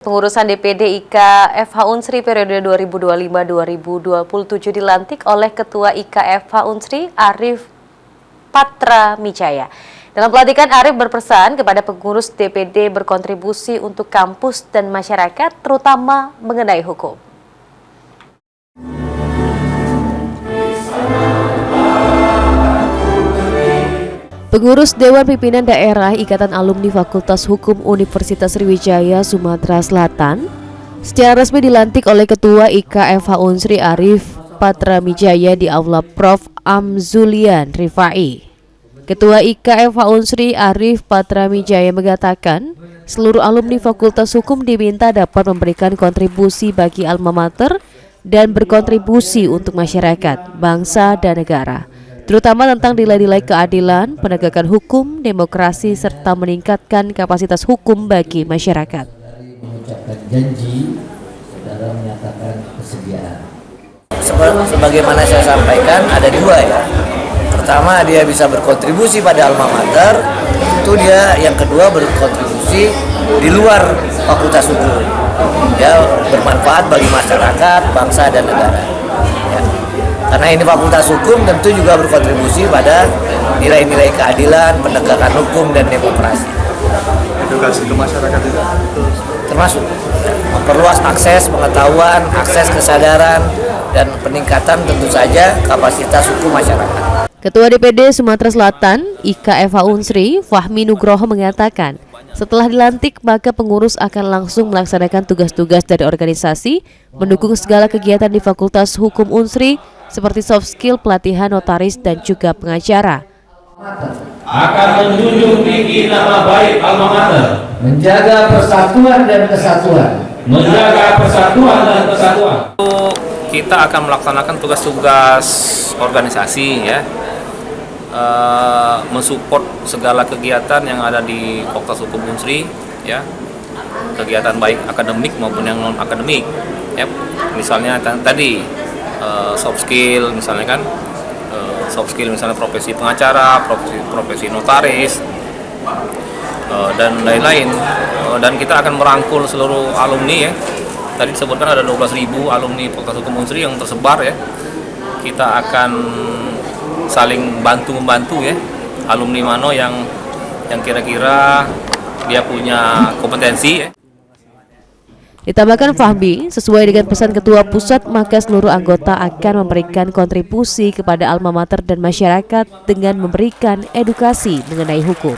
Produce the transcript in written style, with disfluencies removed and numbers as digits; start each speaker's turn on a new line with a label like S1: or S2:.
S1: Pengurusan DPD IK FH Unsri periode 2025-2027 dilantik oleh Ketua IK FH Unsri Arif Patramijaya. Dalam pelantikan, Arif berpesan kepada pengurus DPD berkontribusi untuk kampus dan masyarakat, terutama mengenai hukum. Pengurus Dewan Pimpinan Daerah Ikatan Alumni Fakultas Hukum Universitas Sriwijaya Sumatera Selatan secara resmi dilantik oleh Ketua IK FH Unsri Arif Patramijaya di Aula Prof. Amzulian Rifai. Ketua IK FH Unsri Arif Patramijaya mengatakan, seluruh alumni Fakultas Hukum diminta dapat memberikan kontribusi bagi alma mater dan berkontribusi untuk masyarakat, bangsa, dan negara, terutama tentang nilai-nilai keadilan, penegakan hukum, demokrasi, serta meningkatkan kapasitas hukum bagi masyarakat.
S2: Mengucapkan janji, saudara menyatakan kesediaan.
S3: Sebagaimana saya sampaikan, ada dua ya. Pertama, dia bisa berkontribusi pada alma mater. Itu dia yang kedua, berkontribusi di luar fakultas hukum. Ya, bermanfaat bagi masyarakat, bangsa, dan negara. Ya. Karena ini fakultas hukum tentu juga berkontribusi pada nilai-nilai keadilan, penegakan hukum, dan demokrasi.
S4: Edukasi ke masyarakat juga
S3: termasuk memperluas akses pengetahuan, akses kesadaran, dan peningkatan tentu saja kapasitas hukum masyarakat.
S1: Ketua DPD Sumatera Selatan IK FH Unsri Fahmi Nugroho mengatakan, setelah dilantik maka pengurus akan langsung melaksanakan tugas-tugas dari organisasi, mendukung segala kegiatan di Fakultas Hukum Unsri seperti soft skill, pelatihan notaris, dan juga pengacara.
S5: Akan menjunjung tinggi nama baik alma mater,
S2: Menjaga persatuan dan kesatuan.
S5: menjaga persatuan dan kesatuan.
S6: Kita akan melaksanakan tugas-tugas organisasi ya, mensupport segala kegiatan yang ada di Fakultas Hukum Unsri ya, kegiatan baik akademik maupun yang non akademik ya. Misalnya tadi soft skill misalnya kan, soft skill misalnya profesi pengacara, profesi notaris, dan lain-lain. Dan kita akan merangkul seluruh alumni ya. Tadi disebutkan ada 12.000 alumni Fakultas Hukum Unsri yang tersebar ya. Kita akan saling bantu-membantu ya. Alumni mana yang kira-kira dia punya kompetensi ya.
S1: Ditambahkan Fahmi, sesuai dengan pesan Ketua Pusat, maka seluruh anggota akan memberikan kontribusi kepada alma mater dan masyarakat dengan memberikan edukasi mengenai hukum.